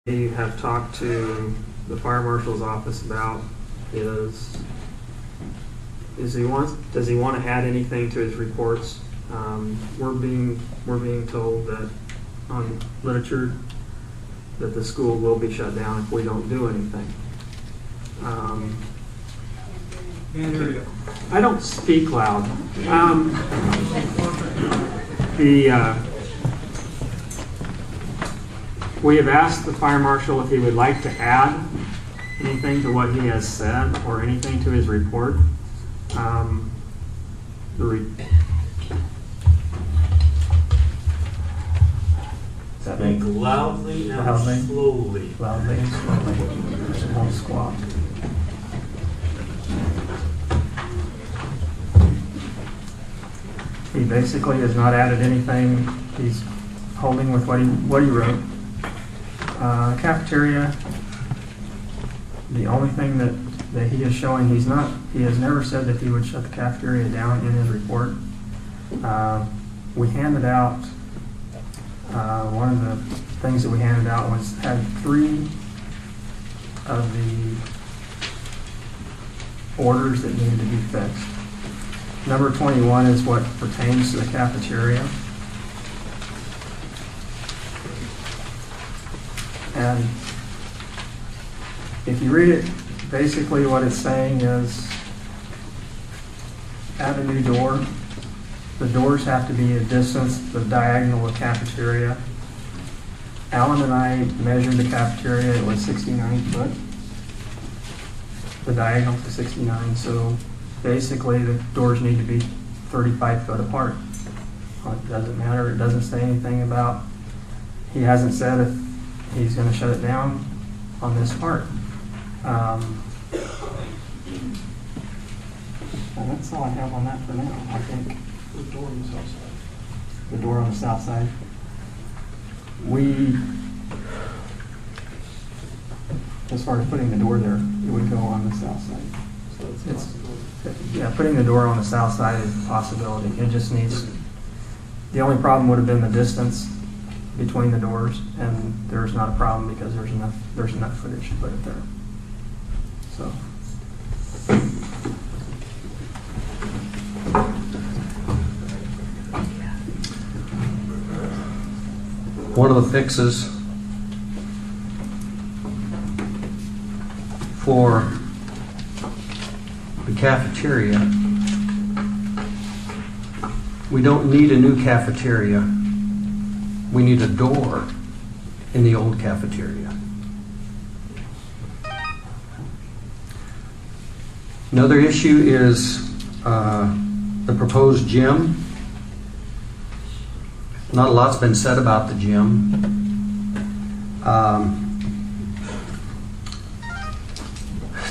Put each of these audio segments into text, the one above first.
we have talked to the fire marshal's office about is does he want to add anything to his reports? We're being told that on literature that the school will be shut down if we don't do anything. I don't speak loud. We have asked the fire marshal if he would like to add anything to what he has said or anything to his report. Speak loudly and slowly. Loudly and slowly. There's a whole squat. He basically has not added anything. He's holding with what he wrote. Cafeteria. The only thing that he is showing, he has never said that he would shut the cafeteria down in his report. We handed out, one of the things that we handed out had 3 of the orders that needed to be fixed. Number 21 is what pertains to the cafeteria. And if you read it, basically what it's saying is add a new door. The doors have to be a distance, the diagonal of cafeteria. Alan and I measured the cafeteria, it was 69 foot. The diagonal to 69, so basically the doors need to be 35 foot apart. It doesn't matter, it doesn't say anything about, he hasn't said if he's going to shut it down on this part. And that's all I have on that for now, I think. The door on the south side. The door on the south side. As far as putting the door there, it would go on the south side. So Yeah, putting the door on the south side is a possibility. It just needs, the only problem would have been the distance between the doors, and there's not a problem because there's enough footage to put it there. So. One of the fixes for the cafeteria, we don't need a new cafeteria. We need a door in the old cafeteria. Another issue is the proposed gym. Not a lot's been said about the gym.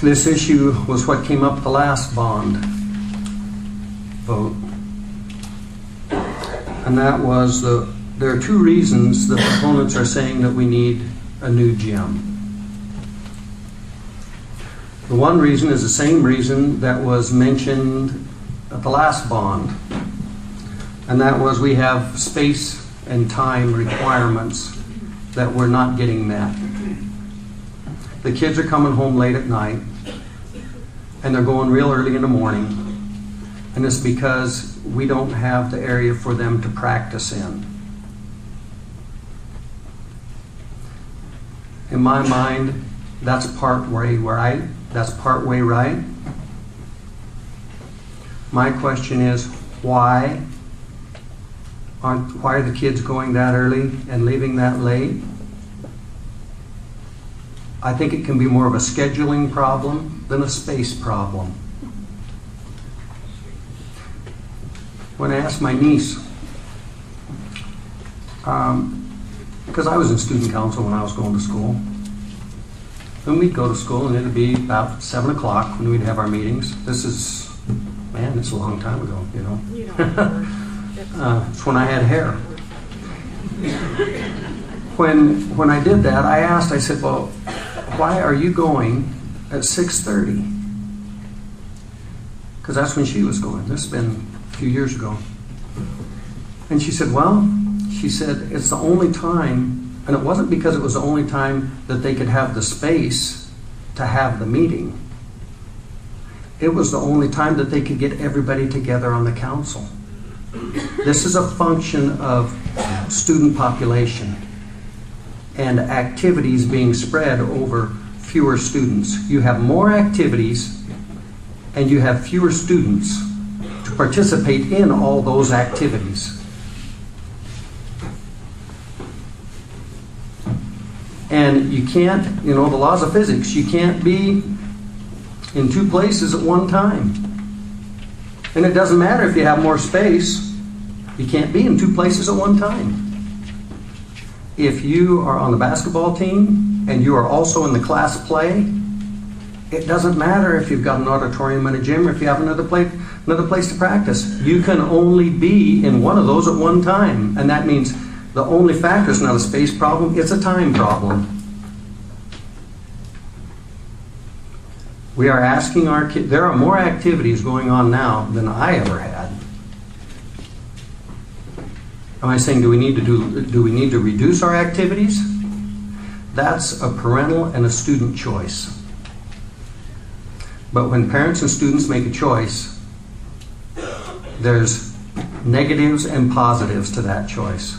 This issue was what came up the last bond vote. And that was there are 2 reasons the proponents are saying that we need a new gym. The one reason is the same reason that was mentioned at the last bond. And that was we have space and time requirements that we're not getting met. The kids are coming home late at night, and they're going real early in the morning, and it's because we don't have the area for them to practice in. In my mind, that's partway right. That's partway right. My question is, why are the kids going that early and leaving that late? I think it can be more of a scheduling problem than a space problem. When I asked my niece, because I was in student council when I was going to school, and we'd go to school and it'd be about 7 o'clock when we'd have our meetings. This is, man, it's a long time ago, you know. It's when I had hair. When I did that, I asked, I said, well, why are you going at 6:30? Because that's when she was going. This has been a few years ago. And she said, well, it's the only time And it wasn't because it was the only time that they could have the space to have the meeting. It was the only time that they could get everybody together on the council. This is a function of student population and activities being spread over fewer students. You have more activities and you have fewer students to participate in all those activities. And you can't, the laws of physics, you can't be in two places at one time. And it doesn't matter if you have more space, you can't be in two places at one time. If you are on the basketball team and you are also in the class play, it doesn't matter if you've got an auditorium and a gym or if you have another place to practice. You can only be in one of those at one time. And that means the only factor is not a space problem, it's a time problem. We are asking our kids, there are more activities going on now than I ever had. Am I saying do we need to reduce our activities? That's a parental and a student choice. But when parents and students make a choice, there's negatives and positives to that choice.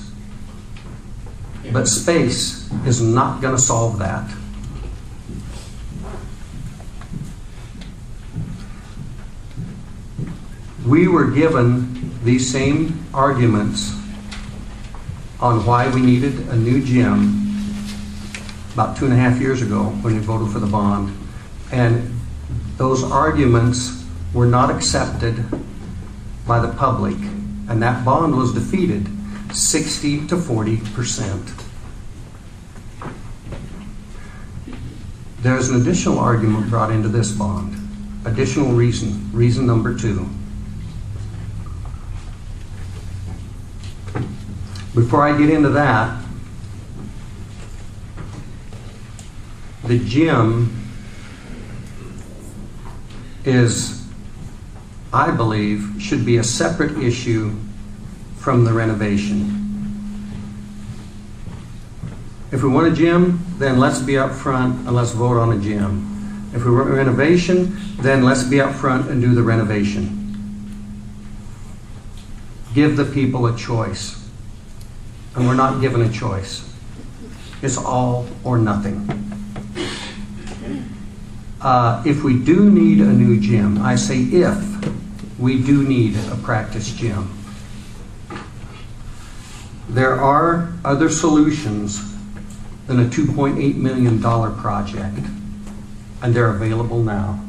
But space is not going to solve that. We were given these same arguments on why we needed a new gym about 2.5 years ago when we voted for the bond. And those arguments were not accepted by the public. And that bond was defeated 60 to 40%. There's an additional argument brought into this bond. Additional reason number 2. Before I get into that, the gym is, I believe, should be a separate issue from the renovation. If we want a gym, then let's be up front and let's vote on a gym. If we want renovation, then let's be up front and do the renovation. Give the people a choice. And we're not given a choice. It's all or nothing. If we do need a new gym, I say if we do need a practice gym, there are other solutions than a $2.8 million project, and they're available now.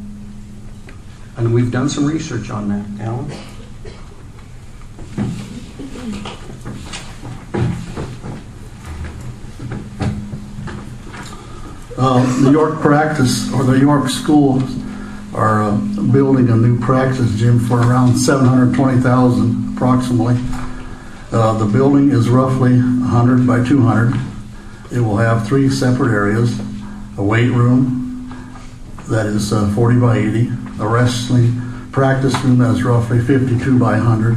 And we've done some research on that, Alan. The York practice, or the York schools, are building a new practice gym for around $720,000 approximately. The building is roughly 100 by 200. It will have 3 separate areas: a weight room that is 40 by 80, a wrestling practice room that is roughly 52 by 100,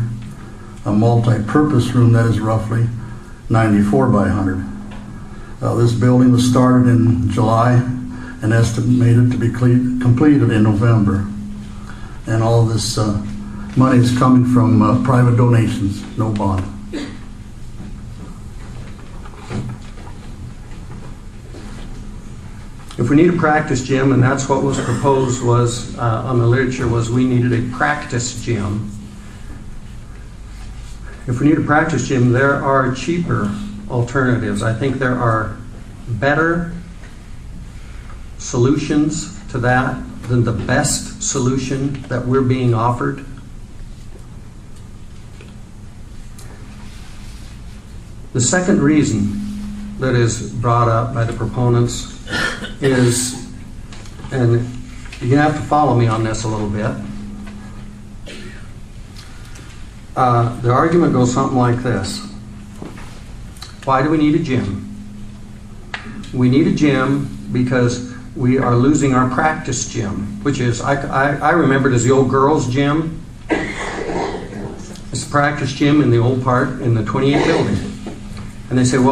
a multi-purpose room that is roughly 94 by 100. This building was started in July and estimated to be completed in November. And all of this money is coming from private donations, no bond. If we need a practice gym, and that's what was proposed was on the literature, was we needed a practice gym. If we need a practice gym, there are cheaper alternatives. I think there are better solutions to that than the best solution that we're being offered. The second reason that is brought up by the proponents is, and you're going to have to follow me on this a little bit, the argument goes something like this. Why do we need a gym? We need a gym because we are losing our practice gym, which is, I remember it as the old girls' gym. It's a practice gym in the old part in the 28 building. And they say, well,